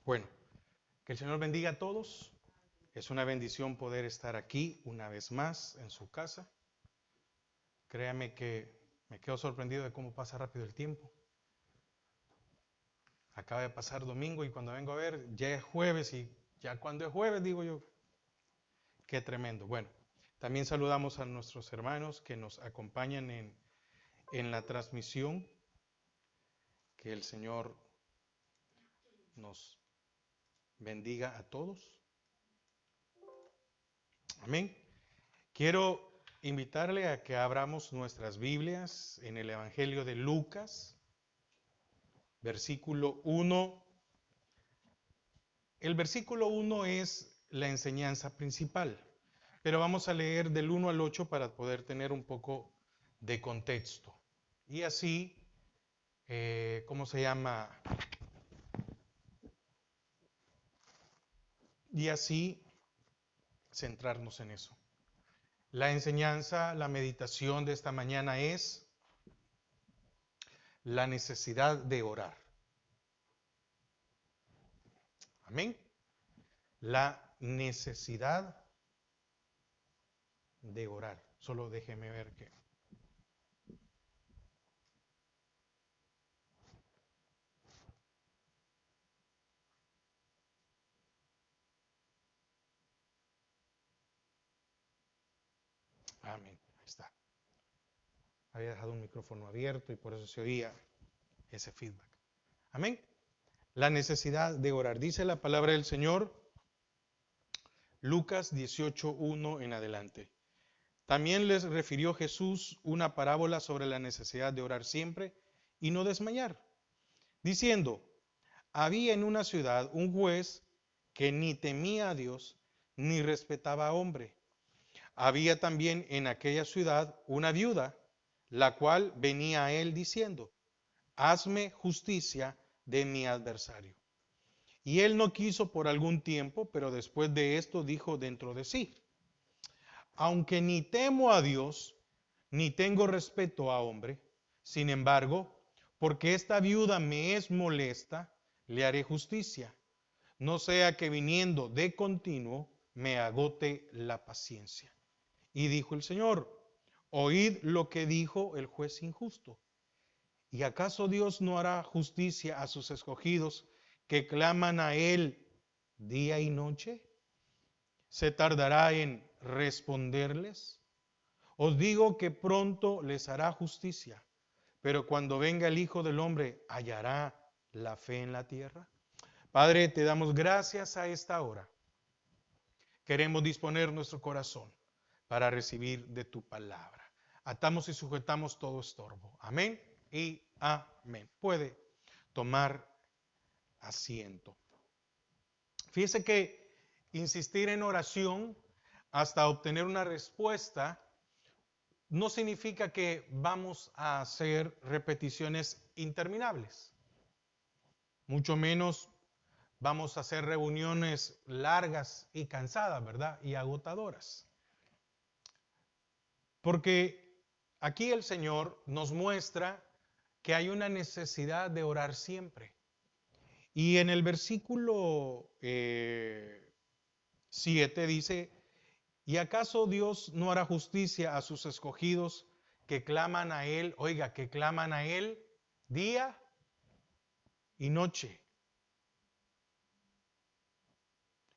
Bueno, que el Señor bendiga a todos. Es una bendición poder estar aquí una vez más en su casa. Créame que me quedo sorprendido de cómo pasa rápido el tiempo. Acaba de pasar domingo y cuando vengo a ver ya es jueves y ya cuando es jueves digo yo, qué tremendo. Bueno, también saludamos a nuestros hermanos que nos acompañan en la transmisión. Que el Señor nos bendiga a todos. Amén. Quiero invitarle a que abramos nuestras Biblias en el Evangelio de Lucas, versículo 1. El versículo 1 es la enseñanza principal, pero vamos a leer del 1 al 8 para poder tener un poco de contexto. Y así, ¿cómo se llama? Y así centrarnos en eso. La enseñanza, la meditación de esta mañana es la necesidad de orar. Amén. La necesidad de orar. Solo déjeme ver que. Amén. Ahí está. Había dejado un micrófono abierto y por eso se oía ese feedback. Amén. La necesidad de orar. Dice la palabra del Señor, Lucas 18:1 en adelante. También les refirió Jesús una parábola sobre la necesidad de orar siempre y no desmayar, diciendo, había en una ciudad un juez que ni temía a Dios ni respetaba a hombre. Había también en aquella ciudad una viuda, la cual venía a él diciendo, hazme justicia de mi adversario. Y él no quiso por algún tiempo, pero después de esto dijo dentro de sí, aunque ni temo a Dios, ni tengo respeto a hombre, sin embargo, porque esta viuda me es molesta, le haré justicia, no sea que viniendo de continuo me agote la paciencia. Y dijo el Señor, oíd lo que dijo el juez injusto. ¿Y acaso Dios no hará justicia a sus escogidos que claman a Él día y noche? ¿Se tardará en responderles? Os digo que pronto les hará justicia, pero cuando venga el Hijo del Hombre, ¿hallará la fe en la tierra? Padre, te damos gracias a esta hora. Queremos disponer nuestro corazón para recibir de tu palabra. Atamos y sujetamos todo estorbo. Amén y amén. Puede tomar asiento. Fíjese que insistir en oración hasta obtener una respuesta no significa que vamos a hacer repeticiones interminables. Mucho menos vamos a hacer reuniones largas y cansadas, ¿verdad? Y agotadoras. Porque aquí el Señor nos muestra que hay una necesidad de orar siempre. Y en el versículo 7 dice, ¿y acaso Dios no hará justicia a sus escogidos que claman a Él? Oiga, que claman a Él día y noche.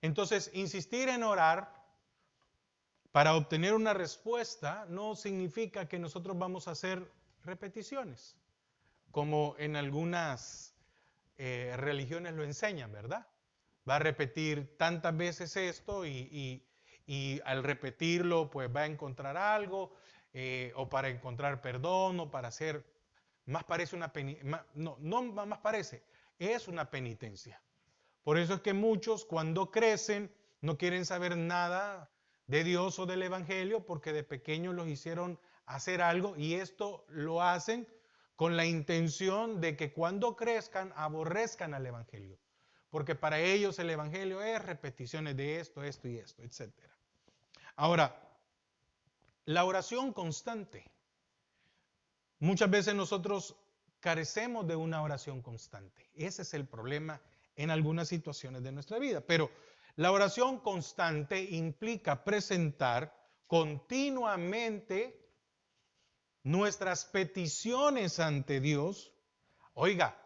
Entonces, insistir en orar para obtener una respuesta no significa que nosotros vamos a hacer repeticiones, como en algunas religiones lo enseñan, ¿verdad? Va a repetir tantas veces esto y al repetirlo pues va a encontrar algo o para encontrar perdón o para hacer, más parece una penitencia, no más parece, es una penitencia. Por eso es que muchos cuando crecen no quieren saber nada de Dios o del Evangelio porque de pequeños los hicieron hacer algo y esto lo hacen con la intención de que cuando crezcan aborrezcan al Evangelio. Porque para ellos el Evangelio es repeticiones de esto, esto y esto, etc. Ahora, la oración constante. Muchas veces nosotros carecemos de una oración constante. Ese es el problema en algunas situaciones de nuestra vida. Pero la oración constante implica presentar continuamente nuestras peticiones ante Dios, oiga,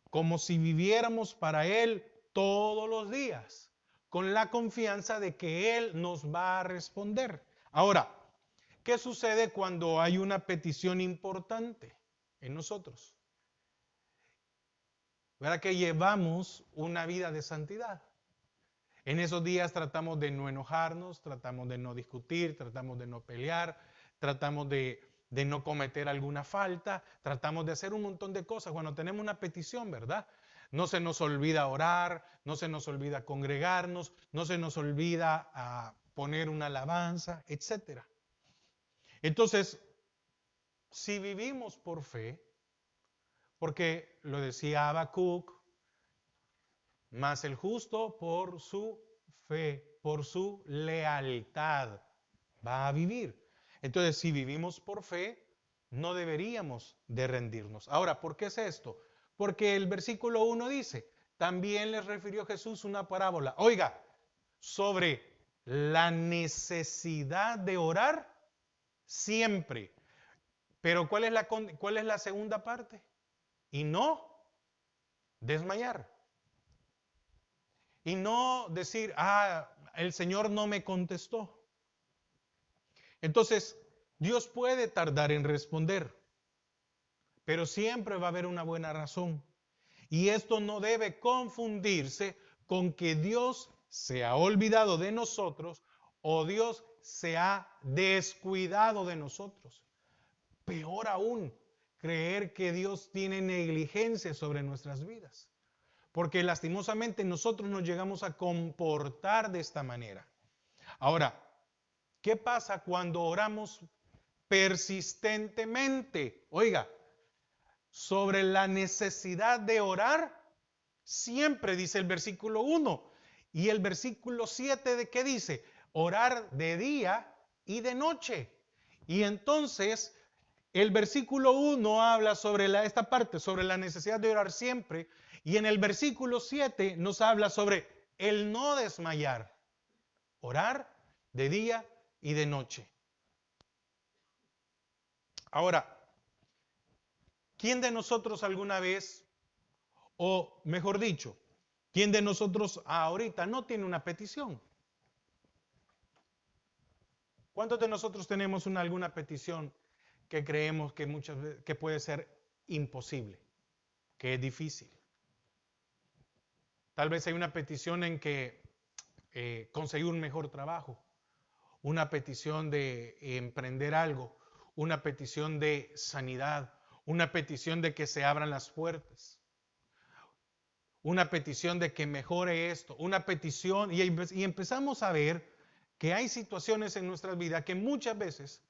como si viviéramos para Él todos los días, con la confianza de que Él nos va a responder. Ahora, ¿qué sucede cuando hay una petición importante en nosotros? ¿Verdad que llevamos una vida de santidad? En esos días tratamos de no enojarnos, tratamos de no discutir, tratamos de no pelear, tratamos de no cometer alguna falta, tratamos de hacer un montón de cosas cuando tenemos una petición, ¿verdad? No se nos olvida orar, no se nos olvida congregarnos, no se nos olvida poner una alabanza, etc. Entonces, si vivimos por fe, porque lo decía Habacuc, mas el justo por su fe, por su lealtad, va a vivir. Entonces, si vivimos por fe, no deberíamos de rendirnos. Ahora, ¿por qué es esto? Porque el versículo 1 dice, también les refirió Jesús una parábola. Oiga, sobre la necesidad de orar siempre. Pero ¿cuál es la segunda parte? Y no desmayar. Y no decir, el Señor no me contestó. Entonces, Dios puede tardar en responder, pero siempre va a haber una buena razón. Y esto no debe confundirse con que Dios se ha olvidado de nosotros o Dios se ha descuidado de nosotros. Peor aún, creer que Dios tiene negligencia sobre nuestras vidas. Porque lastimosamente nosotros nos llegamos a comportar de esta manera. Ahora, ¿qué pasa cuando oramos persistentemente? Oiga, sobre la necesidad de orar, siempre dice el versículo 1. Y el versículo 7 de qué dice? Orar de día y de noche. Y entonces el versículo 1 habla sobre esta parte, sobre la necesidad de orar siempre. Y en el versículo 7 nos habla sobre el no desmayar. Orar de día y de noche. Ahora, ¿quién de nosotros alguna vez, o mejor dicho, quién de nosotros ahorita no tiene una petición? ¿Cuántos de nosotros tenemos alguna petición que creemos que muchas veces que puede ser imposible, que es difícil? Tal vez hay una petición en que conseguir un mejor trabajo, una petición de emprender algo, una petición de sanidad, una petición de que se abran las puertas, una petición de que mejore esto, una petición, y empezamos a ver que hay situaciones en nuestras vidas que muchas veces,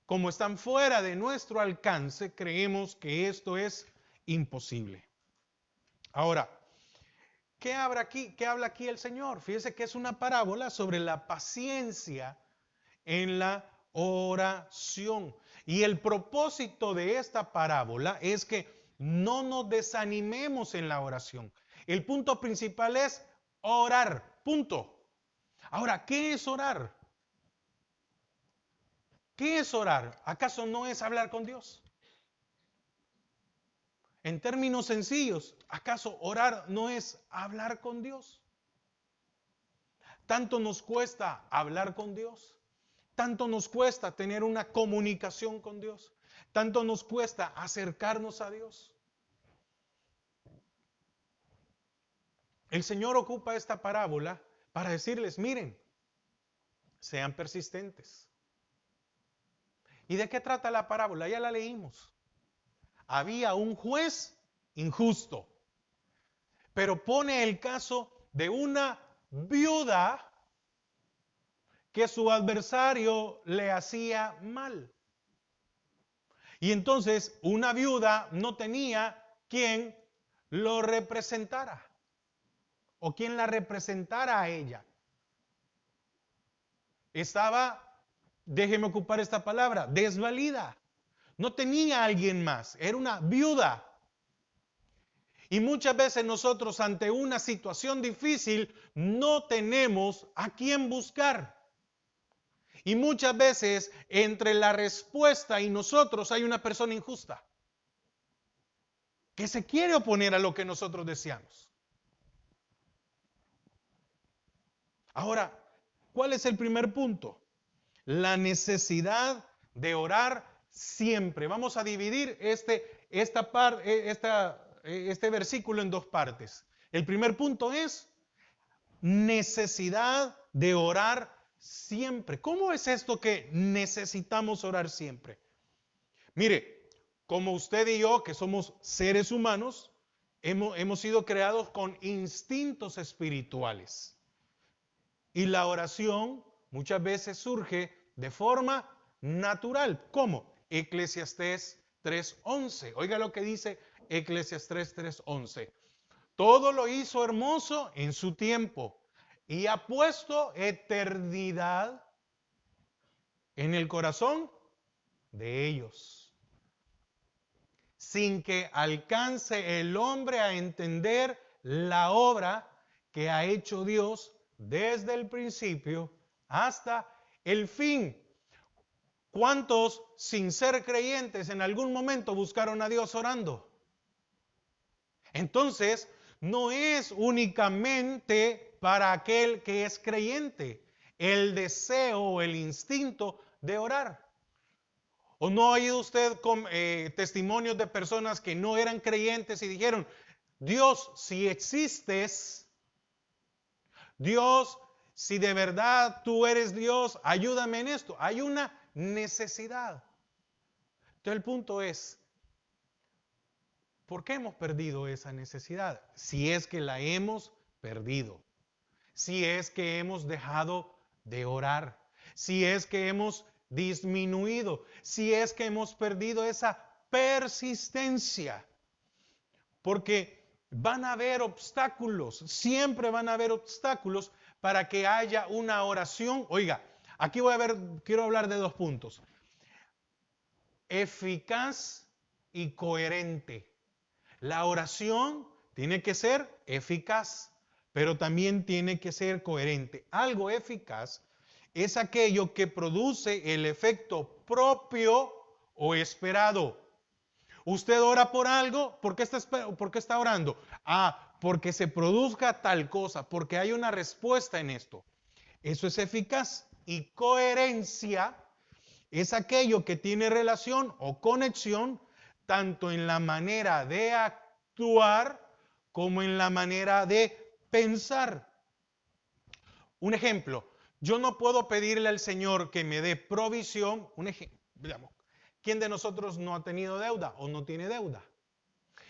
como están fuera de nuestro alcance, creemos que esto es imposible. Ahora, ¿qué habla aquí el Señor? Fíjese que es una parábola sobre la paciencia en la oración. Y el propósito de esta parábola es que no nos desanimemos en la oración. El punto principal es orar, punto. Ahora, ¿qué es orar? ¿Qué es orar? ¿Acaso no es hablar con Dios? En términos sencillos, ¿acaso orar no es hablar con Dios? Tanto nos cuesta hablar con Dios, tanto nos cuesta tener una comunicación con Dios, tanto nos cuesta acercarnos a Dios. El Señor ocupa esta parábola para decirles, miren, sean persistentes. ¿Y de qué trata la parábola? Ya la leímos. Había un juez injusto, pero pone el caso de una viuda que su adversario le hacía mal. Y entonces una viuda no tenía quien lo representara o quien la representara a ella. Estaba, déjeme ocupar esta palabra, desvalida. No tenía a alguien más, era una viuda. Y muchas veces nosotros ante una situación difícil no tenemos a quién buscar. Y muchas veces entre la respuesta y nosotros hay una persona injusta que se quiere oponer a lo que nosotros deseamos. Ahora, ¿cuál es el primer punto? La necesidad de orar siempre. Vamos a dividir este versículo en dos partes. El primer punto es necesidad de orar siempre. ¿Cómo es esto que necesitamos orar siempre? Mire, como usted y yo, que somos seres humanos, hemos sido creados con instintos espirituales. Y la oración muchas veces surge de forma natural. ¿Cómo? Eclesiastés 3:11. Oiga lo que dice Eclesiastés 3:11. Todo lo hizo hermoso en su tiempo y ha puesto eternidad en el corazón de ellos, sin que alcance el hombre a entender la obra que ha hecho Dios desde el principio hasta el fin. ¿Cuántos sin ser creyentes en algún momento buscaron a Dios orando? Entonces, no es únicamente para aquel que es creyente el deseo o el instinto de orar. ¿O no ha oído usted testimonios de personas que no eran creyentes y dijeron, Dios, si existes, Dios, si de verdad tú eres Dios, ayúdame en esto? Hay una necesidad. Entonces el punto es, ¿por qué hemos perdido esa necesidad? Si es que la hemos perdido, si es que hemos dejado de orar, si es que hemos disminuido, si es que hemos perdido esa persistencia. Porque van a haber obstáculos, siempre van a haber obstáculos para que haya una oración. Oiga, aquí quiero hablar de dos puntos. Eficaz y coherente. La oración tiene que ser eficaz, pero también tiene que ser coherente. Algo eficaz es aquello que produce el efecto propio o esperado. Usted ora por algo, ¿por qué está orando? Porque se produzca tal cosa, porque hay una respuesta en esto. Eso es eficaz. Y coherencia es aquello que tiene relación o conexión tanto en la manera de actuar como en la manera de pensar. Un ejemplo, yo no puedo pedirle al Señor que me dé provisión. Un ejemplo, digamos, ¿quién de nosotros no ha tenido deuda o no tiene deuda?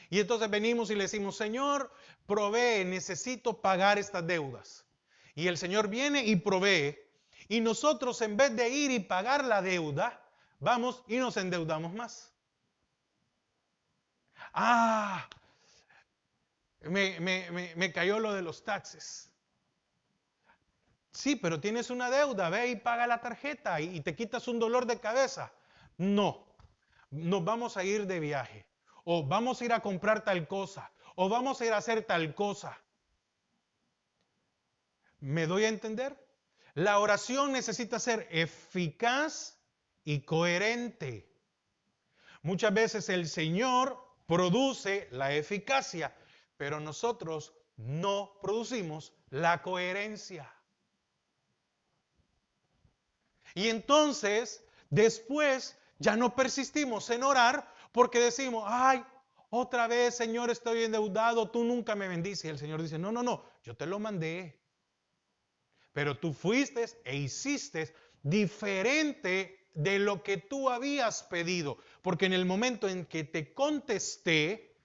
Y entonces venimos y le decimos, Señor, provee, necesito pagar estas deudas. Y el Señor viene y provee. Y nosotros en vez de ir y pagar la deuda, vamos y nos endeudamos más. Me cayó lo de los taxes. Sí, pero tienes una deuda, ve y paga la tarjeta y te quitas un dolor de cabeza. No, nos vamos a ir de viaje, o vamos a ir a comprar tal cosa, o vamos a ir a hacer tal cosa. ¿Me doy a entender? La oración necesita ser eficaz y coherente. Muchas veces el Señor produce la eficacia, pero nosotros no producimos la coherencia. Y entonces, después, ya no persistimos en orar porque decimos, ay, otra vez, Señor, estoy endeudado, tú nunca me bendices. Y el Señor dice, no, yo te lo mandé. Pero tú fuiste e hiciste diferente de lo que tú habías pedido. Porque en el momento en que te contesté,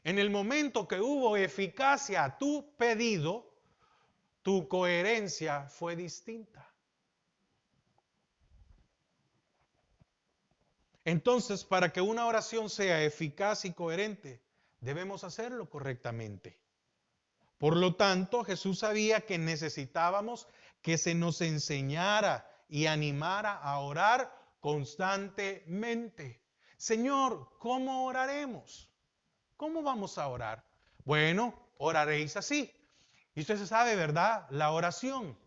en el momento que hubo eficacia a tu pedido, tu coherencia fue distinta. Entonces, para que una oración sea eficaz y coherente, debemos hacerlo correctamente. Por lo tanto, Jesús sabía que necesitábamos que se nos enseñara y animara a orar constantemente. Señor, ¿cómo oraremos? ¿Cómo vamos a orar? Bueno, oraréis así. Y usted se sabe, ¿verdad? La oración.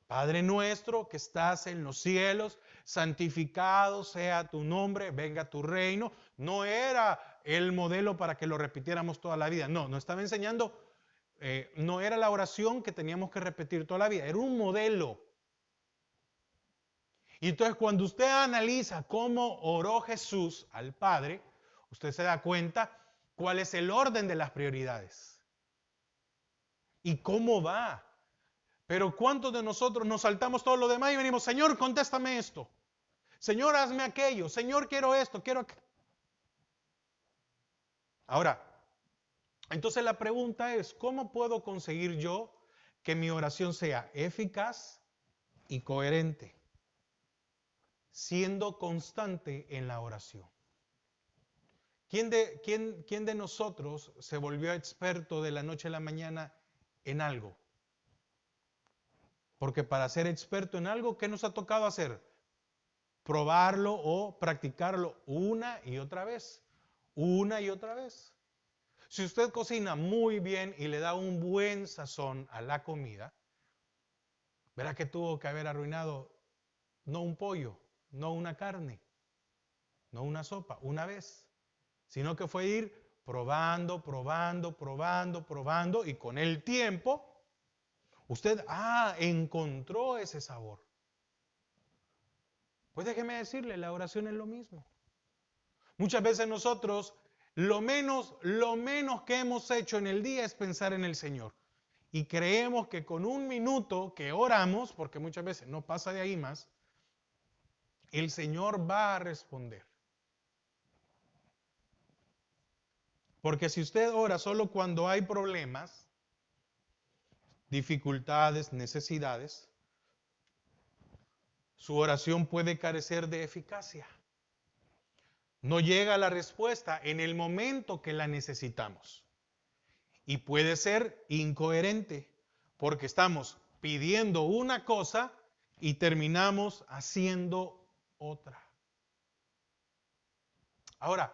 Padre nuestro que estás en los cielos, santificado sea tu nombre, venga tu reino. No era el modelo para que lo repitiéramos toda la vida. No, nos estaba enseñando, no era la oración que teníamos que repetir toda la vida, era un modelo. Y entonces cuando usted analiza cómo oró Jesús al Padre, usted se da cuenta cuál es el orden de las prioridades y cómo va. Pero ¿cuántos de nosotros nos saltamos todo lo demás y venimos, Señor, contéstame esto? Señor, hazme aquello. Señor, quiero esto, quiero aquello. Ahora, entonces la pregunta es, ¿cómo puedo conseguir yo que mi oración sea eficaz y coherente? Siendo constante en la oración. ¿Quién de nosotros se volvió experto de la noche a la mañana en algo? Porque para ser experto en algo, ¿qué nos ha tocado hacer? Probarlo o practicarlo una y otra vez. Una y otra vez. Si usted cocina muy bien y le da un buen sazón a la comida, verá que tuvo que haber arruinado no un pollo, no una carne, no una sopa, una vez, sino que fue ir probando, probando, probando, probando y con el tiempo usted, encontró ese sabor. Pues déjeme decirle, la oración es lo mismo. Muchas veces nosotros lo menos que hemos hecho en el día es pensar en el Señor. Y creemos que con un minuto que oramos, porque muchas veces no pasa de ahí más, el Señor va a responder. Porque si usted ora solo cuando hay problemas, dificultades, necesidades, su oración puede carecer de eficacia. No llega la respuesta en el momento que la necesitamos. Y puede ser incoherente, porque estamos pidiendo una cosa y terminamos haciendo otra. Ahora,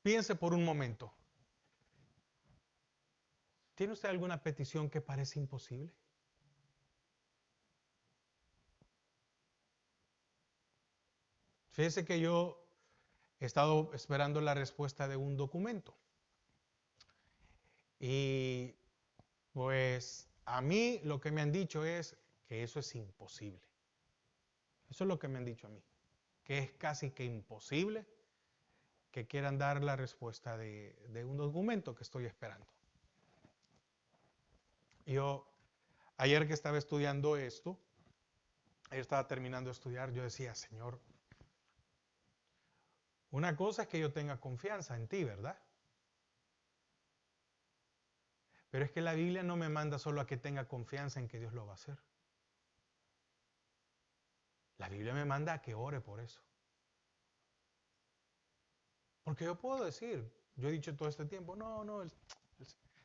piense por un momento. ¿Tiene usted alguna petición que parece imposible? Fíjese que yo he estado esperando la respuesta de un documento. Y pues a mí lo que me han dicho es que eso es imposible. Eso es lo que me han dicho a mí. Que es casi que imposible que quieran dar la respuesta de un documento que estoy esperando. Yo, ayer que estaba estudiando esto, ayer estaba terminando de estudiar, yo decía, Señor, una cosa es que yo tenga confianza en ti, ¿verdad? Pero es que la Biblia no me manda solo a que tenga confianza en que Dios lo va a hacer. La Biblia me manda a que ore por eso. Porque yo puedo decir, yo he dicho todo este tiempo, no,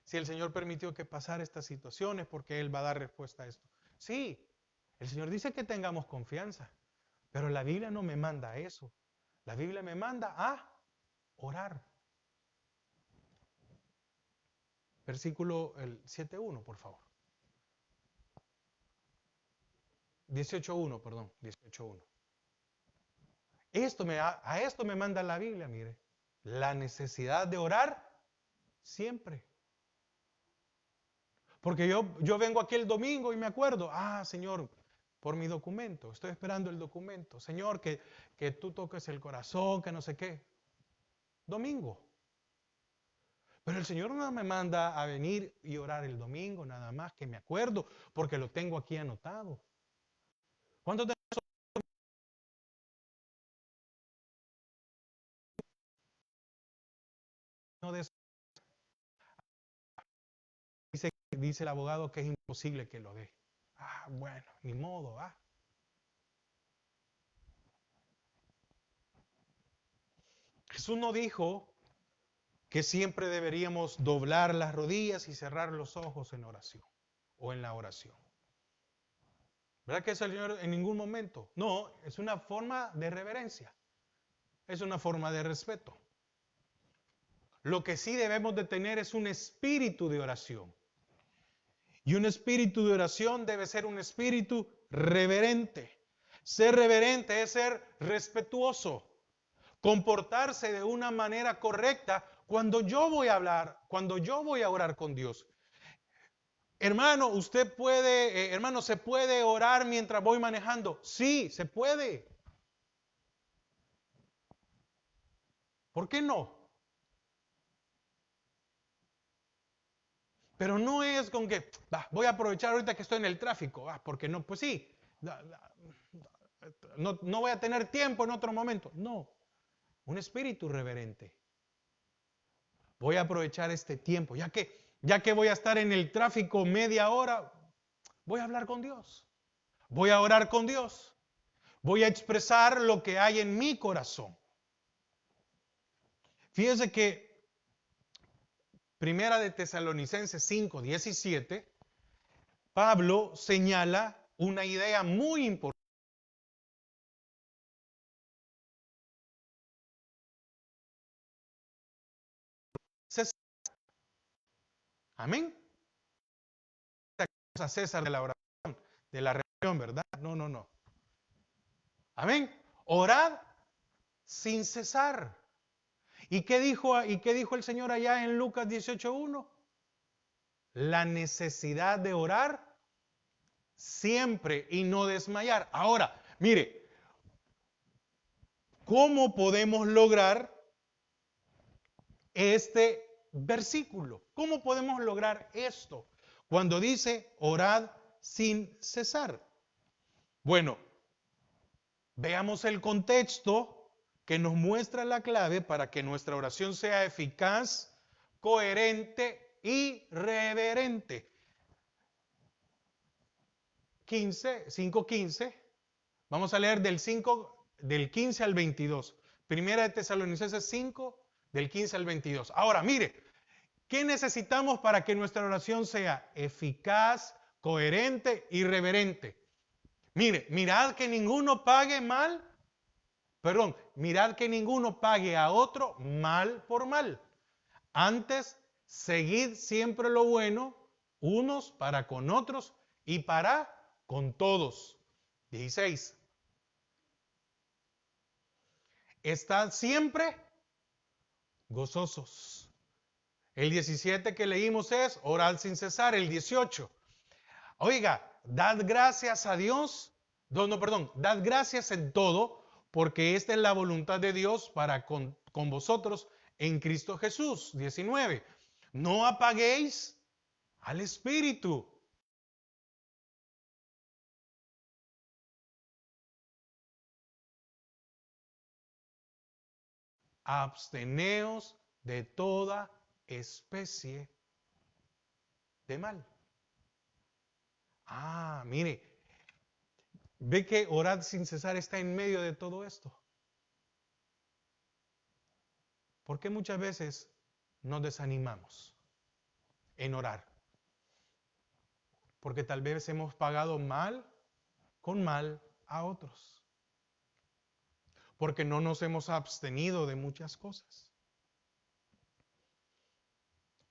si el Señor permitió que pasara estas situaciones, porque Él va a dar respuesta a esto. Sí, el Señor dice que tengamos confianza, pero la Biblia no me manda a eso. La Biblia me manda a orar. Versículo 7.1, por favor. 18.1, perdón, 18.1. A esto me manda la Biblia, mire. La necesidad de orar siempre. Porque yo vengo aquí el domingo y me acuerdo, Señor, por mi documento, estoy esperando el documento. Señor, que tú toques el corazón, que no sé qué. Domingo. Pero el Señor no me manda a venir y orar el domingo, nada más que me acuerdo, porque lo tengo aquí anotado. ¿Cuántos de nosotros dice el abogado que es imposible que lo dé? Bueno, ni modo, Jesús no dijo que siempre deberíamos doblar las rodillas y cerrar los ojos en oración o en la oración. ¿Verdad que eso el Señor en ningún momento? No, es una forma de reverencia, es una forma de respeto. Lo que sí debemos de tener es un espíritu de oración. Y un espíritu de oración debe ser un espíritu reverente. Ser reverente es ser respetuoso, comportarse de una manera correcta cuando yo voy a hablar, cuando yo voy a orar con Dios. Hermano, usted puede, hermano, ¿se puede orar mientras voy manejando? Sí, se puede. ¿Por qué no? Pero no es con que voy a aprovechar ahorita que estoy en el tráfico, porque no, pues sí, no voy a tener tiempo en otro momento. No, un espíritu reverente. Voy a aprovechar este tiempo, ya que voy a estar en el tráfico media hora, voy a hablar con Dios. Voy a orar con Dios. Voy a expresar lo que hay en mi corazón. Fíjense que Primera de Tesalonicenses 5:17, Pablo señala una idea muy importante. Amén. A César de la oración, de la reunión, ¿verdad? No, no, no. Amén. Orad sin cesar. ¿Y qué dijo el Señor allá en Lucas 18:1? La necesidad de orar siempre y no desmayar. Ahora, mire, ¿cómo podemos lograr este versículo? ¿Cómo podemos lograr esto? Cuando dice orad sin cesar. Bueno, veamos el contexto que nos muestra la clave para que nuestra oración sea eficaz, coherente y reverente. 5:15. Vamos a leer del 15 al 22. Primera de Tesalonicenses 5, del 15 al 22. Ahora, mire, ¿qué necesitamos para que nuestra oración sea eficaz, coherente y reverente? Mire, mirad que ninguno pague a otro mal por mal. Antes, seguid siempre lo bueno, unos para con otros y para con todos. 16. Estad siempre gozosos. El 17 que leímos es orad sin cesar. El 18. Oiga, dad gracias a Dios. Dad gracias en todo, porque esta es la voluntad de Dios para con vosotros en Cristo Jesús. 19. No apaguéis al Espíritu. Absteneos de toda especie de mal. Mire, ve que orad sin cesar está en medio de todo esto. ¿Por qué muchas veces nos desanimamos en orar? Porque tal vez hemos pagado mal con mal a otros. Porque no nos hemos abstenido de muchas cosas.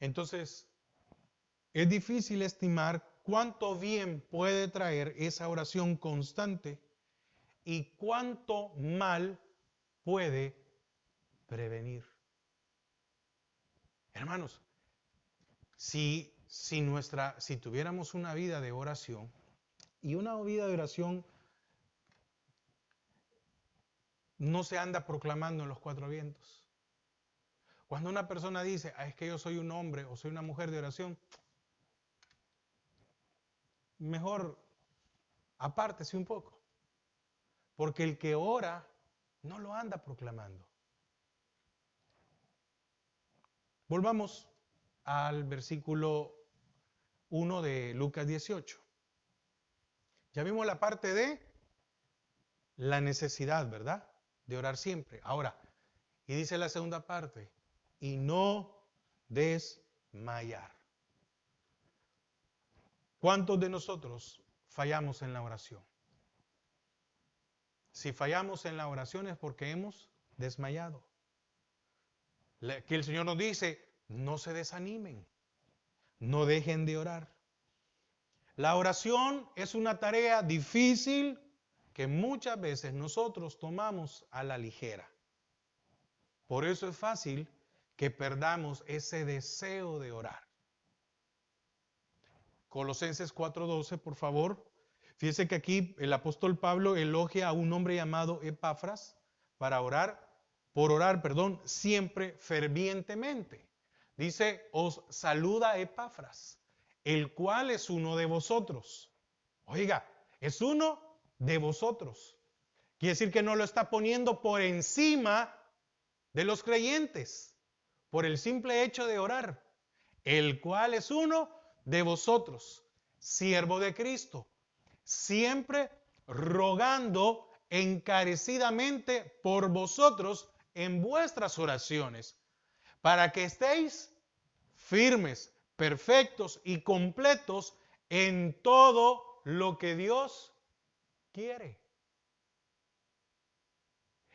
Entonces, es difícil estimar cuánto bien puede traer esa oración constante y cuánto mal puede prevenir. Hermanos, si tuviéramos una vida de oración, y una vida de oración no se anda proclamando en los cuatro vientos. Cuando una persona dice, es que yo soy un hombre o soy una mujer de oración, mejor apártese un poco. Porque el que ora no lo anda proclamando. Volvamos al versículo 1 de Lucas 18. Ya vimos la parte de la necesidad, ¿verdad? De orar siempre. Ahora, y dice la segunda parte, y no desmayar. ¿Cuántos de nosotros fallamos en la oración? Si fallamos en la oración es porque hemos desmayado. que el Señor nos dice, no se desanimen, no dejen de orar. La oración es una tarea difícil que muchas veces nosotros tomamos a la ligera. Por eso es fácil que perdamos ese deseo de orar. Colosenses 4:12, por favor. Fíjese que aquí el apóstol Pablo elogia a un hombre llamado Epafras por orar, siempre fervientemente. Dice, os saluda Epafras, el cual es uno de vosotros. Oiga, es uno de vosotros. Quiere decir que no lo está poniendo por encima de los creyentes, por el simple hecho de orar, el cual es uno de vosotros, siervo de Cristo, siempre rogando encarecidamente por vosotros en vuestras oraciones, para que estéis firmes, perfectos y completos en todo lo que Dios quiere.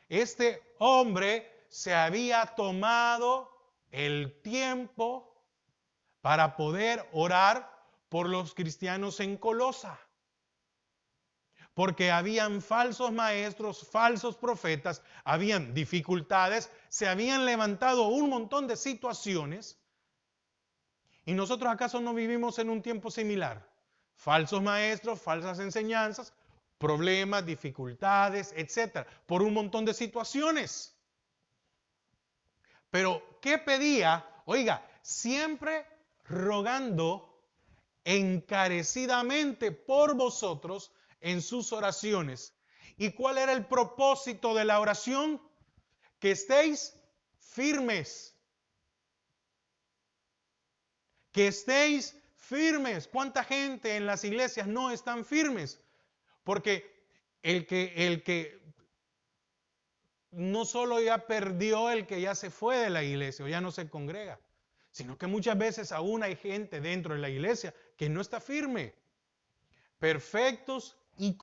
Este hombre se había tomado el tiempo para poder orar por los cristianos en Colosa. Porque habían falsos maestros, falsos profetas, habían dificultades, se habían levantado un montón de situaciones. ¿Y nosotros acaso no vivimos en un tiempo similar? Falsos maestros, falsas enseñanzas, problemas, dificultades, etcétera, por un montón de situaciones. Pero, ¿qué pedía? Oiga, siempre rogando encarecidamente por vosotros en sus oraciones. ¿Y cuál era el propósito de la oración? Que estéis firmes. Que estéis firmes. ¿Cuánta gente en las iglesias no están firmes? Porque el que no solo ya perdió el que ya se fue de la iglesia o ya no se congrega, sino que muchas veces aún hay gente dentro de la iglesia que no está firme. Perfectos y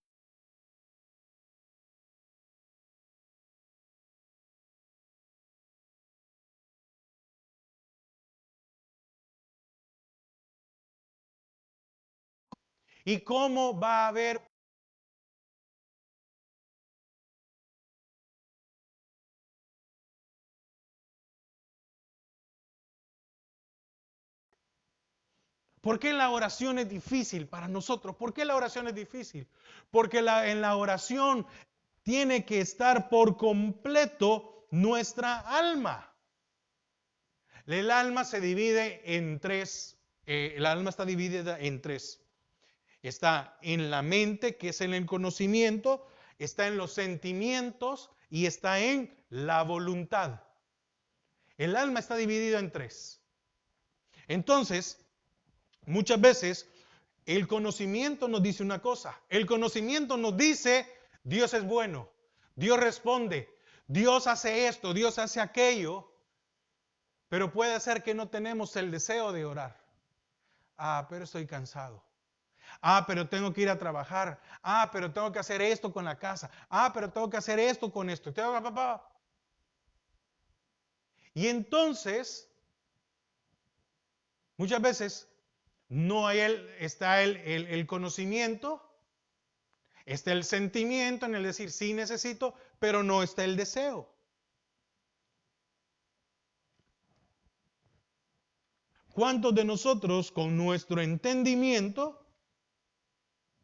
cómo va a haber. ¿Por qué la oración es difícil para nosotros? ¿Por qué la oración es difícil? Porque en la oración tiene que estar por completo nuestra alma. El alma se divide en tres. El alma está dividida en tres. Está en la mente, que es en el conocimiento, está en los sentimientos y está en la voluntad. El alma está dividida en tres. Entonces, muchas veces el conocimiento nos dice una cosa. El conocimiento nos dice, Dios es bueno, Dios responde, Dios hace esto, Dios hace aquello, pero puede ser que no tenemos el deseo de orar. Ah, pero estoy cansado. Ah, pero tengo que ir a trabajar. Ah, pero tengo que hacer esto con la casa. Ah, pero tengo que hacer esto con esto. Y entonces, muchas veces no hay está el conocimiento, está el sentimiento en el decir sí necesito, pero no está el deseo. ¿Cuántos de nosotros con nuestro entendimiento,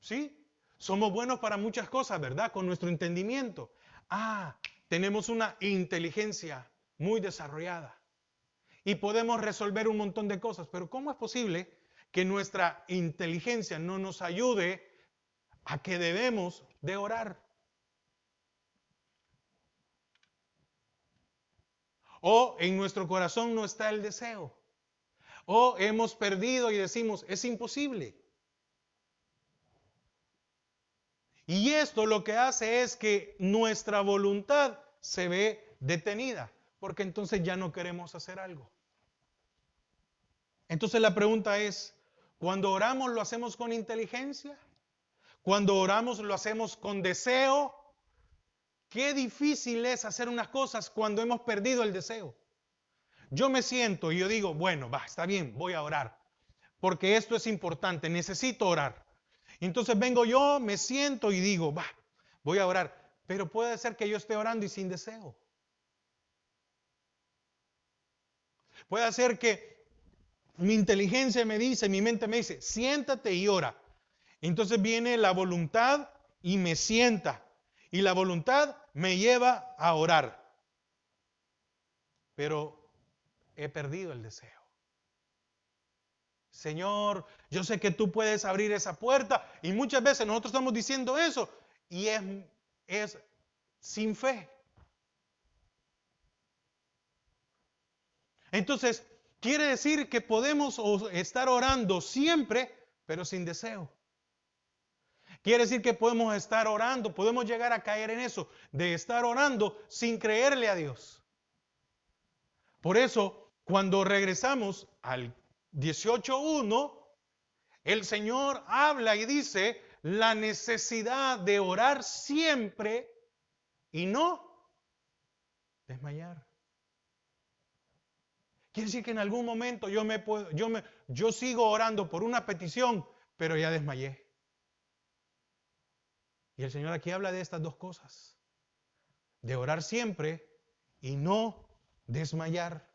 sí, somos buenos para muchas cosas, ¿verdad? Con nuestro entendimiento. Ah, tenemos una inteligencia muy desarrollada y podemos resolver un montón de cosas, pero ¿cómo es posible que nuestra inteligencia no nos ayude a que debemos de orar? O en nuestro corazón no está el deseo. O hemos perdido y decimos, es imposible. Y esto lo que hace es que nuestra voluntad se ve detenida, porque entonces ya no queremos hacer algo. Entonces la pregunta es, ¿cuando oramos lo hacemos con inteligencia? ¿Cuando oramos lo hacemos con deseo? Qué difícil es hacer unas cosas cuando hemos perdido el deseo. Yo me siento y yo digo, bueno, va, está bien, voy a orar, porque esto es importante, necesito orar. Entonces vengo yo, me siento y digo, va, voy a orar. Pero puede ser que yo esté orando y sin deseo. Puede ser que mi inteligencia me dice, mi mente me dice, siéntate y ora. Entonces viene la voluntad y me sienta. Y la voluntad me lleva a orar. Pero he perdido el deseo. Señor, yo sé que tú puedes abrir esa puerta. Y muchas veces nosotros estamos diciendo eso. Y es sin fe. Entonces, quiere decir que podemos estar orando siempre, pero sin deseo. Quiere decir que podemos estar orando, podemos llegar a caer en eso, de estar orando sin creerle a Dios. Por eso, cuando regresamos al 18:1, el Señor habla y dice la necesidad de orar siempre y no desmayar. Quiere decir que en algún momento yo sigo orando por una petición, pero ya desmayé. Y el Señor aquí habla de estas dos cosas, de orar siempre y no desmayar.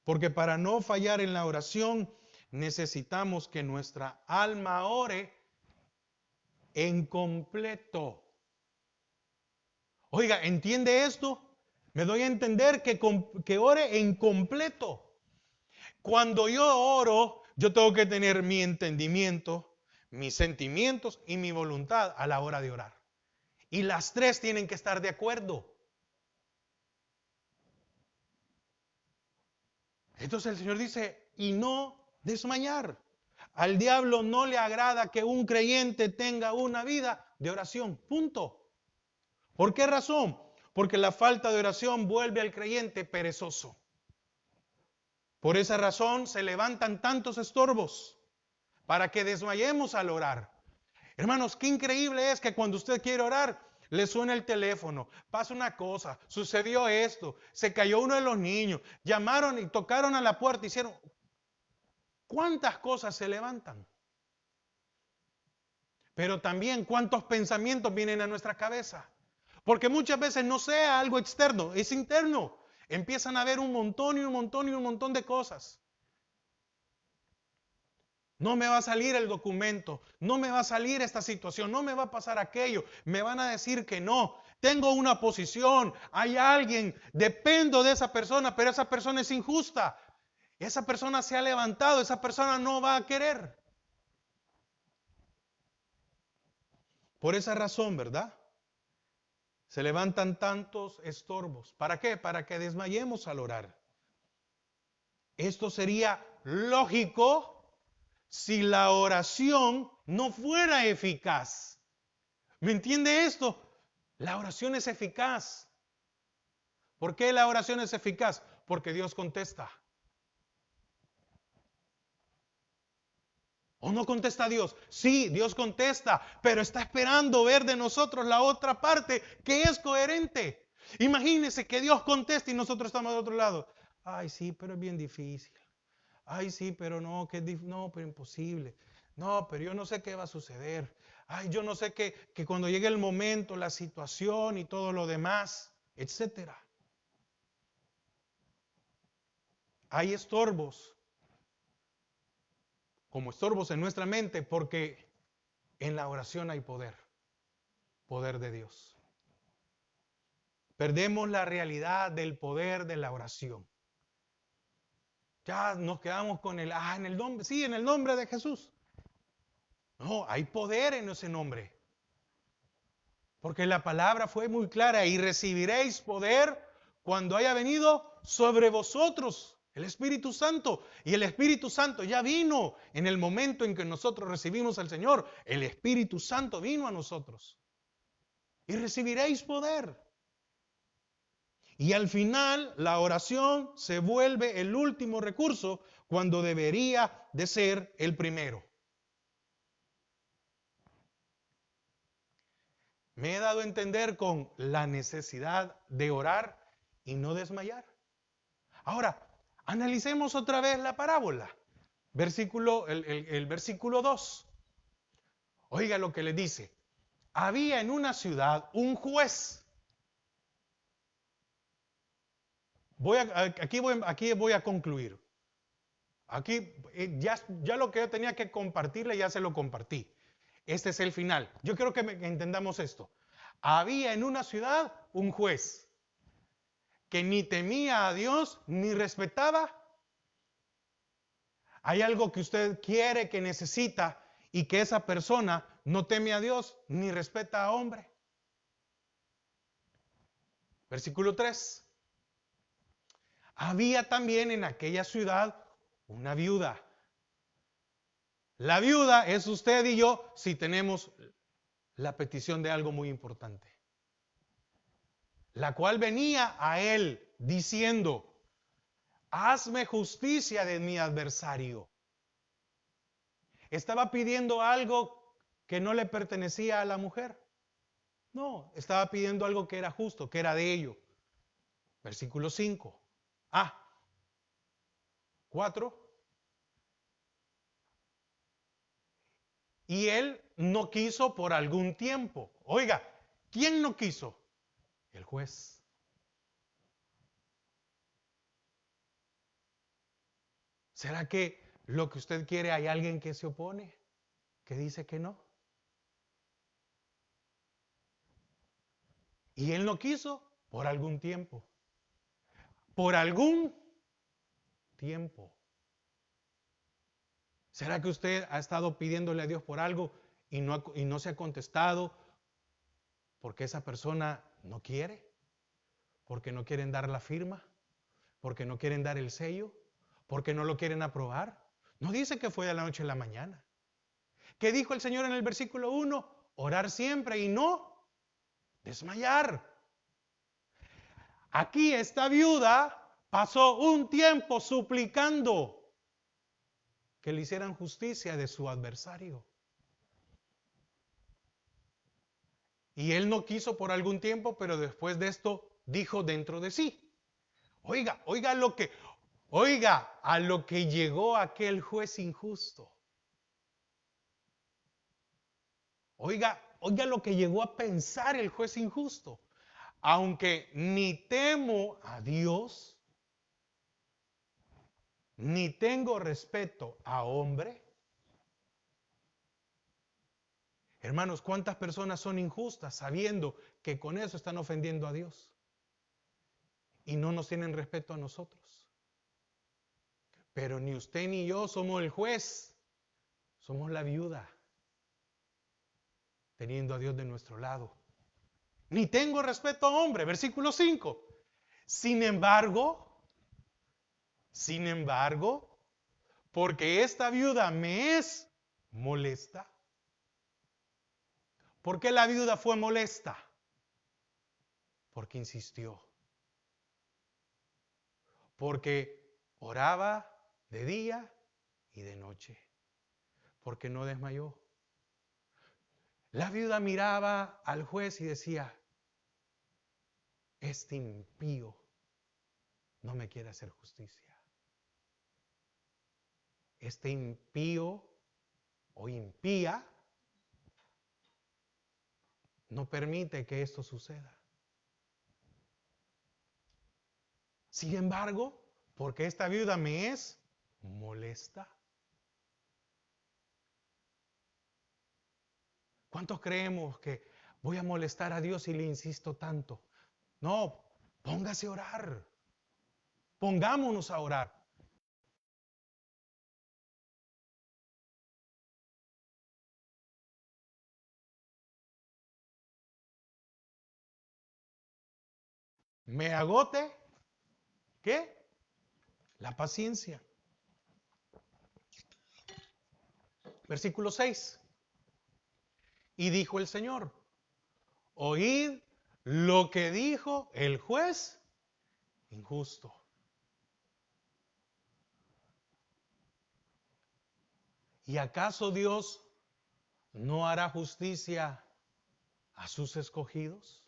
Porque para no fallar en la oración necesitamos que nuestra alma ore en completo. Oiga, ¿entiende esto? Me doy a entender que ore en completo. Cuando yo oro, yo tengo que tener mi entendimiento, mis sentimientos y mi voluntad a la hora de orar. Y las tres tienen que estar de acuerdo. Entonces el Señor dice, y no desmayar. Al diablo no le agrada que un creyente tenga una vida de oración. Punto. ¿Por qué razón? Porque la falta de oración vuelve al creyente perezoso. Por esa razón se levantan tantos estorbos para que desmayemos al orar. Hermanos, qué increíble es que cuando usted quiere orar, le suena el teléfono, pasa una cosa, sucedió esto, se cayó uno de los niños, llamaron y tocaron a la puerta, hicieron... ¿Cuántas cosas se levantan? Pero también cuántos pensamientos vienen a nuestra cabeza. Porque muchas veces no sea algo externo, es interno. Empiezan a haber un montón y un montón y un montón de cosas. No me va a salir el documento, no me va a salir esta situación, no me va a pasar aquello, me van a decir que no. Tengo una posición, hay alguien, dependo de esa persona, pero esa persona es injusta. Esa persona se ha levantado, esa persona no va a querer. Por esa razón, ¿verdad? Se levantan tantos estorbos. ¿Para qué? Para que desmayemos al orar. Esto sería lógico si la oración no fuera eficaz. ¿Me entiende esto? La oración es eficaz. ¿Por qué la oración es eficaz? Porque Dios contesta. ¿O no contesta Dios? Sí, Dios contesta, pero está esperando ver de nosotros la otra parte que es coherente. Imagínense que Dios conteste y nosotros estamos de otro lado. Ay, sí, pero es bien difícil. Ay, sí, pero no, no, pero imposible. No, pero yo no sé qué va a suceder. Ay, yo no sé que cuando llegue el momento, la situación y todo lo demás, etcétera. Hay estorbos, como estorbos en nuestra mente, porque en la oración hay poder, poder de Dios. Perdemos la realidad del poder de la oración. Ya nos quedamos con en el nombre, sí, en el nombre de Jesús. No, hay poder en ese nombre. Porque la palabra fue muy clara, y recibiréis poder cuando haya venido sobre vosotros el Espíritu Santo. Y el Espíritu Santo ya vino en el momento en que nosotros recibimos al Señor. El Espíritu Santo vino a nosotros. Y recibiréis poder. Y al final la oración se vuelve el último recurso cuando debería de ser el primero. Me he dado a entender con la necesidad de orar y no desmayar. Ahora, analicemos otra vez la parábola. El versículo 2. Oiga lo que le dice. Había en una ciudad un juez. Aquí voy a concluir. Aquí ya lo que yo tenía que compartirle ya se lo compartí. Este es el final. Yo quiero que entendamos esto. Había en una ciudad un juez que ni temía a Dios ni respetaba. Hay algo que usted quiere, que necesita y que esa persona no teme a Dios ni respeta a hombre. Versículo 3. Había también en aquella ciudad una viuda. La viuda es usted y yo si tenemos la petición de algo muy importante. La cual venía a él diciendo, hazme justicia de mi adversario. Estaba pidiendo algo que no le pertenecía a la mujer. No, estaba pidiendo algo que era justo, que era de ello. Versículo 5. 4. Y él no quiso por algún tiempo. Oiga, ¿quién no quiso? El juez. ¿Será que lo que usted quiere hay alguien que se opone? ¿Que dice que no? Y él no quiso por algún tiempo. Por algún tiempo. ¿Será que usted ha estado pidiéndole a Dios por algo y no se ha contestado porque esa persona no quiere? ¿Porque no quieren dar la firma? ¿Porque no quieren dar el sello? ¿Porque no lo quieren aprobar? No dice que fue de la noche a la mañana. ¿Qué dijo el Señor en el versículo 1? Orar siempre y no desmayar. Aquí esta viuda pasó un tiempo suplicando que le hicieran justicia de su adversario. Y él no quiso por algún tiempo, pero después de esto dijo dentro de sí. Oiga a lo que llegó aquel juez injusto. Oiga lo que llegó a pensar el juez injusto. Aunque ni temo a Dios, ni tengo respeto a hombre. Hermanos, ¿cuántas personas son injustas sabiendo que con eso están ofendiendo a Dios? Y no nos tienen respeto a nosotros. Pero ni usted ni yo somos el juez, somos la viuda, teniendo a Dios de nuestro lado. Ni tengo respeto a hombre, versículo 5. Sin embargo, porque esta viuda me es molesta. ¿Por qué la viuda fue molesta? Porque insistió. Porque oraba de día y de noche. Porque no desmayó. La viuda miraba al juez y decía, este impío no me quiere hacer justicia. Este impío o impía no permite que esto suceda. Sin embargo, porque esta viuda me es molesta. ¿Cuántos creemos que voy a molestar a Dios si le insisto tanto? No, póngase a orar. Pongámonos a orar. Me agote, ¿qué? La paciencia. Versículo 6. Y dijo el Señor, oíd lo que dijo el juez injusto. ¿Y acaso Dios no hará justicia a sus escogidos?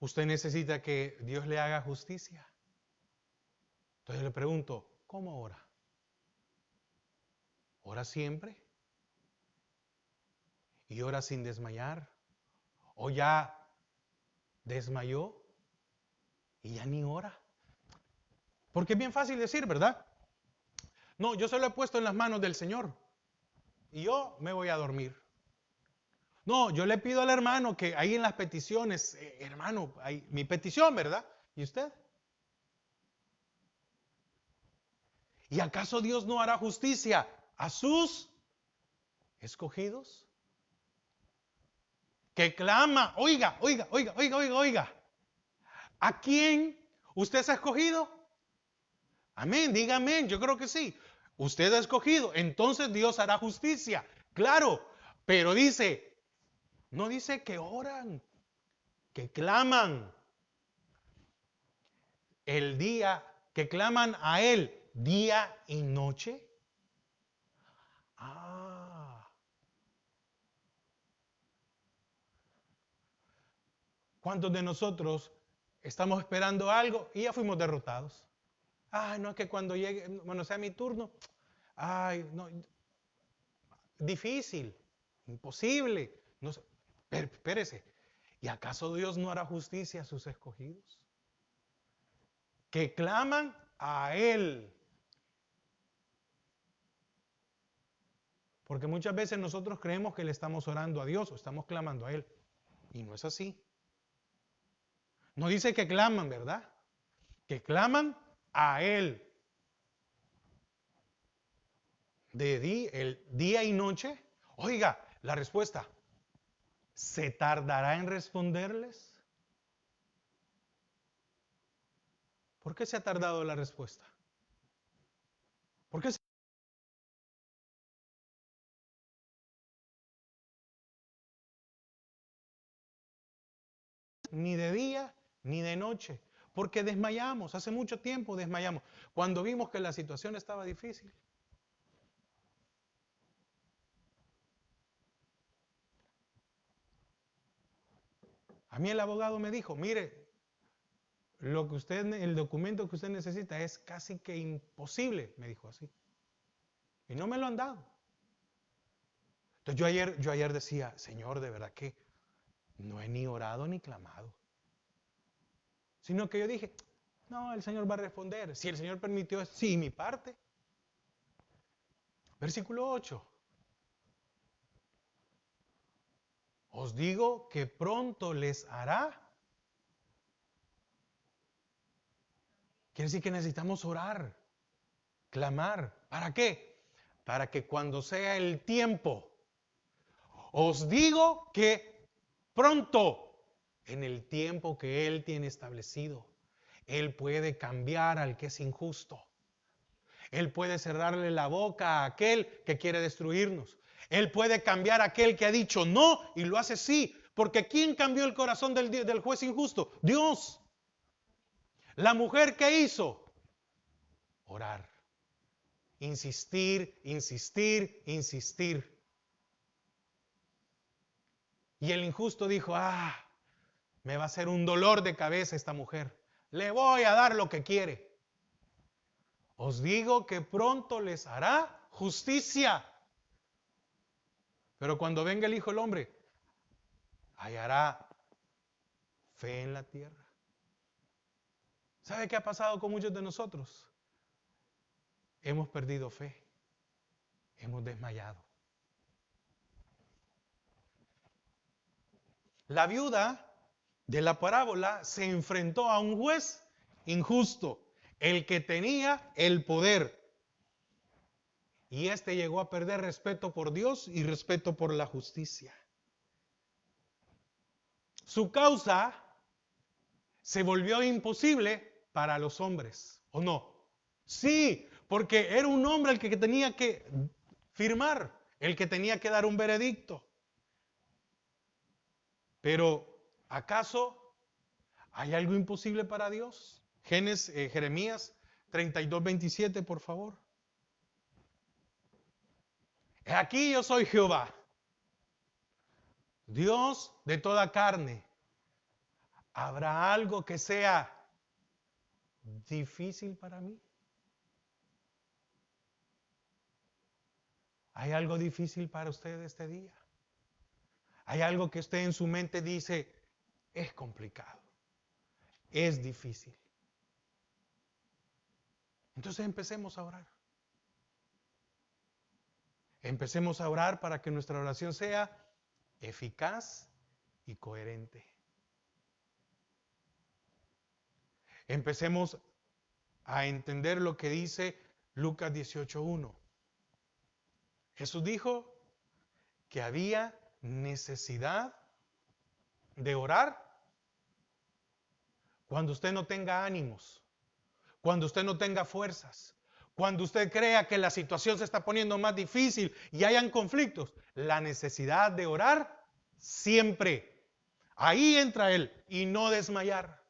Usted necesita que Dios le haga justicia. Entonces le pregunto, ¿cómo ora? ¿Ora siempre? ¿Y ora sin desmayar? ¿O ya desmayó y ya ni ora? Porque es bien fácil decir, ¿verdad? No, yo se lo he puesto en las manos del Señor y yo me voy a dormir. No, yo le pido al hermano que ahí en las peticiones, hermano, hay mi petición, ¿verdad? ¿Y usted? ¿Y acaso Dios no hará justicia a sus escogidos? Que clama, oiga, oiga, oiga, oiga, oiga, oiga. ¿A quién usted se ha escogido? Amén, diga amén, yo creo que sí. Usted ha escogido, entonces Dios hará justicia. Claro, pero dice, no dice que oran, que claman. El día, que claman a Él día y noche. Ah, ¿cuántos de nosotros estamos esperando algo y ya fuimos derrotados? Ay, no, es que cuando llegue, bueno, sea mi turno, ay, no, difícil, imposible. No, espérese, ¿y acaso Dios no hará justicia a sus escogidos? Que claman a Él. Porque muchas veces nosotros creemos que le estamos orando a Dios o estamos clamando a Él. Y no es así. No dice que claman, ¿verdad? Que claman a Él. El día y noche. Oiga, la respuesta. ¿Se tardará en responderles? ¿Por qué se ha tardado la respuesta? ¿Por qué ni de día ni de noche? Porque desmayamos, hace mucho tiempo desmayamos, cuando vimos que la situación estaba difícil. A mí el abogado me dijo, mire, lo que usted, el documento que usted necesita es casi que imposible, me dijo así. Y no me lo han dado. Entonces yo ayer decía, Señor, de verdad que no he ni orado ni clamado. Sino que yo dije, no, el Señor va a responder. Si el Señor permitió, sí, mi parte. Versículo 8. Os digo que pronto les hará. Quiere decir que necesitamos orar, clamar. ¿Para qué? Para que cuando sea el tiempo, os digo que pronto, en el tiempo que Él tiene establecido, Él puede cambiar al que es injusto. Él puede cerrarle la boca a aquel que quiere destruirnos. Él puede cambiar a aquel que ha dicho no y lo hace sí. Porque ¿quién cambió el corazón del juez injusto? Dios. La mujer que hizo, orar. Insistir, insistir, insistir. Y el injusto dijo, me va a hacer un dolor de cabeza esta mujer. Le voy a dar lo que quiere. Os digo que pronto les hará justicia. Pero cuando venga el Hijo del Hombre, hallará fe en la tierra. ¿Sabe qué ha pasado con muchos de nosotros? Hemos perdido fe. Hemos desmayado. La viuda de la parábola se enfrentó a un juez injusto, el que tenía el poder. Y éste llegó a perder respeto por Dios y respeto por la justicia. Su causa se volvió imposible para los hombres, ¿o no? Sí, porque era un hombre el que tenía que firmar, el que tenía que dar un veredicto. Pero, ¿acaso hay algo imposible para Dios? Jeremías 32:27, por favor. Aquí yo soy Jehová, Dios de toda carne. ¿Habrá algo que sea difícil para mí? ¿Hay algo difícil para usted este día? ¿Hay algo que usted en su mente dice, es complicado, es difícil? Entonces empecemos a orar. Empecemos a orar para que nuestra oración sea eficaz y coherente. Empecemos a entender lo que dice Lucas 18:1. Jesús dijo que había necesidad de orar cuando usted no tenga ánimos, cuando usted no tenga fuerzas, cuando usted crea que la situación se está poniendo más difícil y hayan conflictos. La necesidad de orar siempre. Ahí entra Él y no desmayar.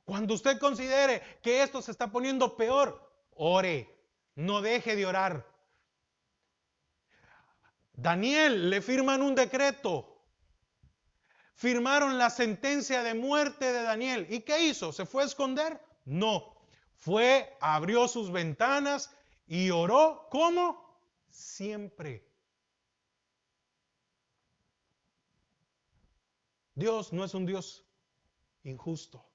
Cuando usted considere que esto se está poniendo peor, ore. No deje de orar. Daniel le firman un decreto. Firmaron la sentencia de muerte de Daniel. ¿Y qué hizo? ¿Se fue a esconder? No. Fue, abrió sus ventanas y oró. ¿Cómo? Siempre. Dios no es un Dios injusto.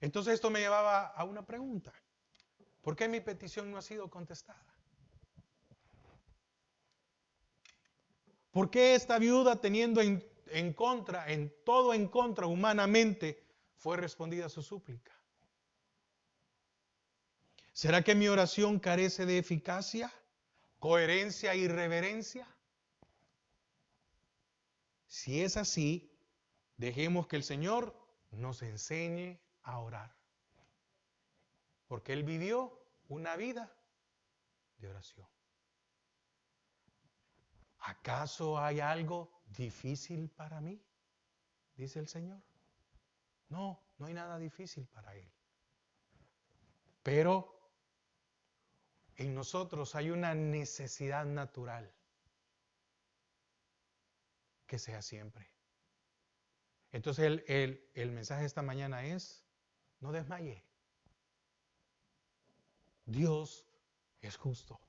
Entonces esto me llevaba a una pregunta. ¿Por qué mi petición no ha sido contestada? ¿Por qué esta viuda teniendo en contra, en todo en contra humanamente, fue respondida su súplica? ¿Será que mi oración carece de eficacia, coherencia y reverencia? Si es así, dejemos que el Señor nos enseñe a orar. Porque Él vivió una vida de oración. ¿Acaso hay algo difícil para mí? Dice el Señor. No, no hay nada difícil para Él. Pero en nosotros hay una necesidad natural que sea siempre. Entonces el mensaje de esta mañana es, no desmaye. Dios es justo.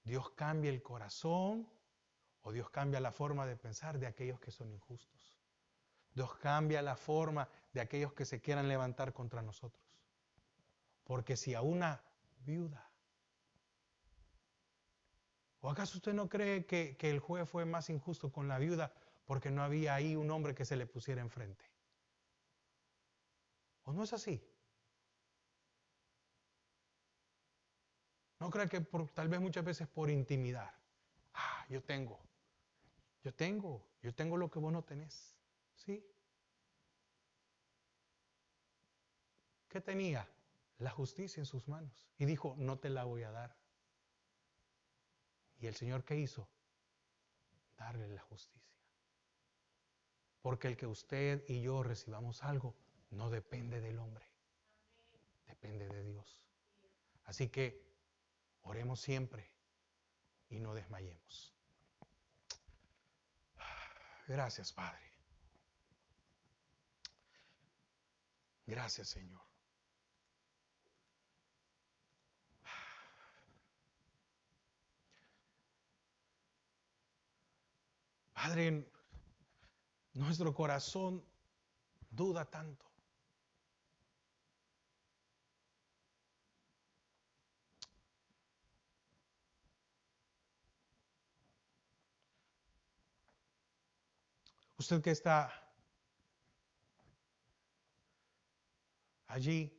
Dios cambia el corazón o Dios cambia la forma de pensar de aquellos que son injustos. Dios cambia la forma de aquellos que se quieran levantar contra nosotros. Porque si a una viuda, ¿o acaso usted no cree que el juez fue más injusto con la viuda porque no había ahí un hombre que se le pusiera enfrente? ¿O no es así? ¿No cree que tal vez muchas veces por intimidar? Ah, yo tengo lo que vos no tenés. ¿Sí? ¿Qué tenía? La justicia en sus manos. Y dijo, no te la voy a dar. ¿Y el Señor qué hizo? Darle la justicia. Porque el que usted y yo recibamos algo no depende del hombre, depende de Dios. Así que oremos siempre y no desmayemos. Gracias, Padre. Gracias, Señor. Padre, nuestro corazón duda tanto. Usted que está allí,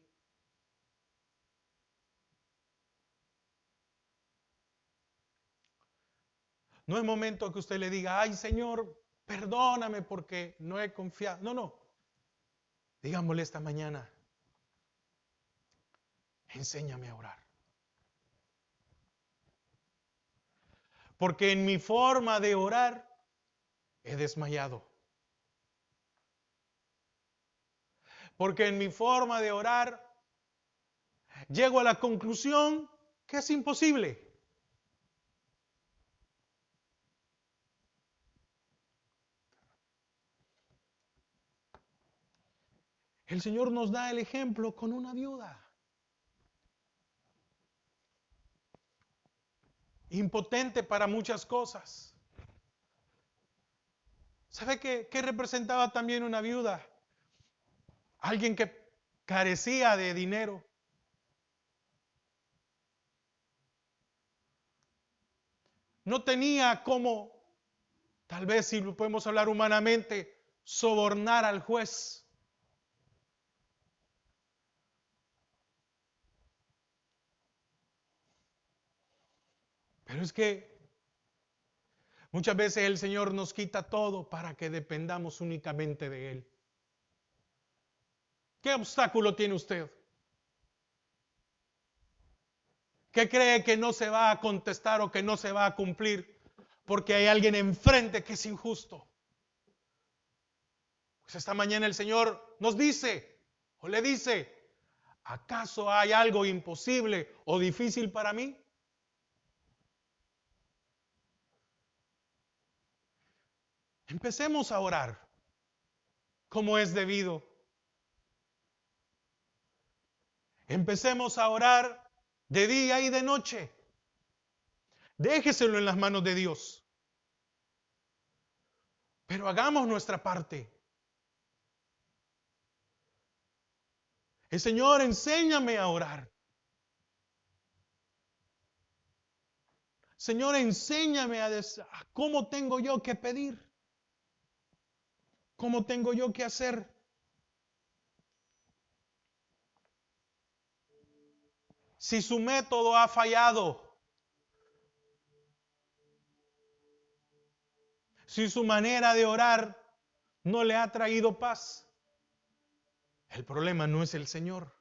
no es momento que usted le diga, ay Señor, perdóname porque no he confiado. No, no. Digámosle esta mañana, enséñame a orar. Porque en mi forma de orar he desmayado. Porque en mi forma de orar llego a la conclusión que es imposible. El Señor nos da el ejemplo con una viuda. Impotente para muchas cosas. ¿Sabe qué representaba también una viuda? Alguien que carecía de dinero. No tenía cómo, tal vez si lo podemos hablar humanamente, sobornar al juez. Pero es que muchas veces el Señor nos quita todo para que dependamos únicamente de Él. ¿Qué obstáculo tiene usted? ¿Qué cree que no se va a contestar o que no se va a cumplir porque hay alguien enfrente que es injusto? Pues esta mañana el Señor nos dice o le dice, ¿acaso hay algo imposible o difícil para mí? Empecemos a orar como es debido. Empecemos a orar de día y de noche. Déjeselo en las manos de Dios. Pero hagamos nuestra parte. El Señor, enséñame a orar. Señor, enséñame a cómo tengo yo que pedir. ¿Cómo tengo yo que hacer? Si su método ha fallado, si su manera de orar no le ha traído paz, el problema no es el Señor.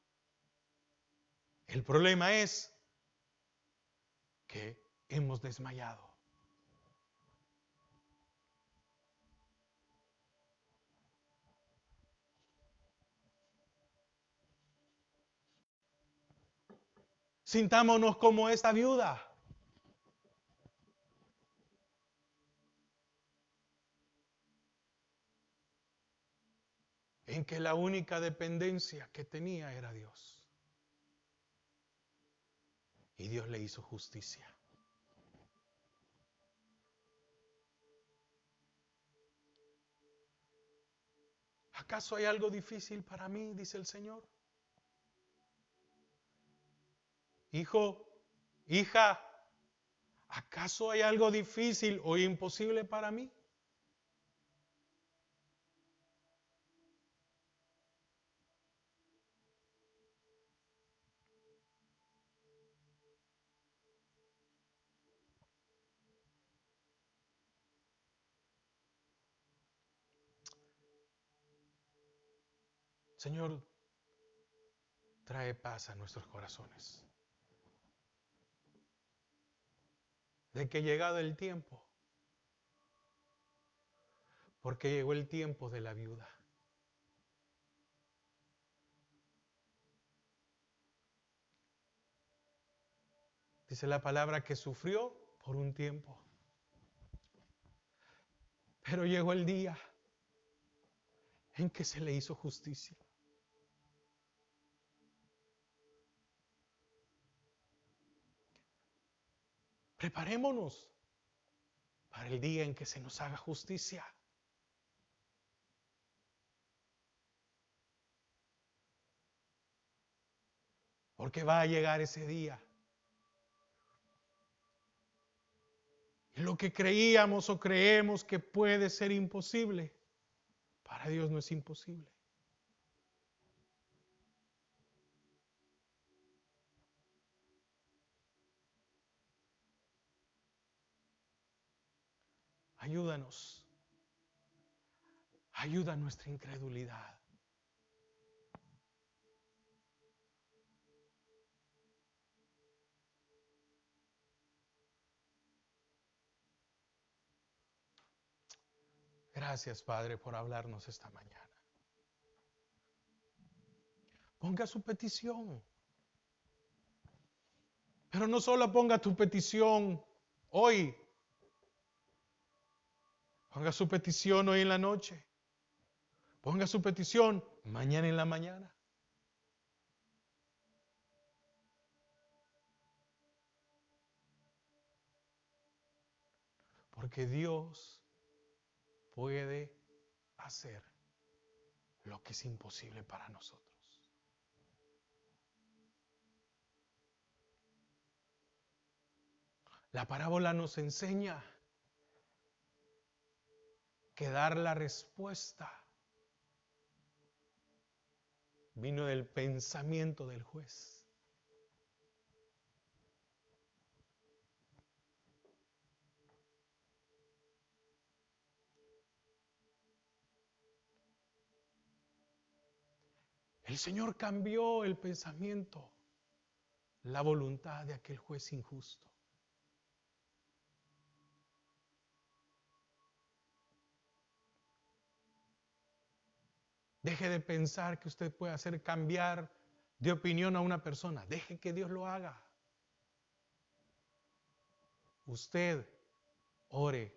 El problema es que hemos desmayado. Sintámonos como esta viuda. En que la única dependencia que tenía era Dios. Y Dios le hizo justicia. ¿Acaso hay algo difícil para mí? Dice el Señor. Hijo, hija, ¿acaso hay algo difícil o imposible para mí? Señor, trae paz a nuestros corazones. De que llegado el tiempo, porque llegó el tiempo de la viuda. Dice la palabra que sufrió por un tiempo. Pero llegó el día en que se le hizo justicia. Preparémonos para el día en que se nos haga justicia. Porque va a llegar ese día. Y lo que creíamos o creemos que puede ser imposible, para Dios no es imposible. Ayúdanos. Ayuda nuestra incredulidad. Gracias, Padre, por hablarnos esta mañana. Ponga su petición. Pero no solo ponga tu petición hoy. Ponga su petición hoy en la noche. Ponga su petición Mañana en la mañana. Porque Dios puede hacer lo que es imposible para nosotros. La parábola nos enseña que dar la respuesta vino del pensamiento del juez. El Señor cambió el pensamiento, la voluntad de aquel juez injusto. Deje de pensar que usted puede hacer cambiar de opinión a una persona. Deje que Dios lo haga. Usted ore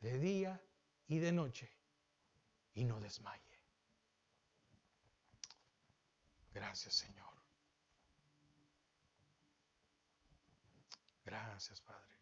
de día y de noche y no desmaye. Gracias, Señor. Gracias, Padre.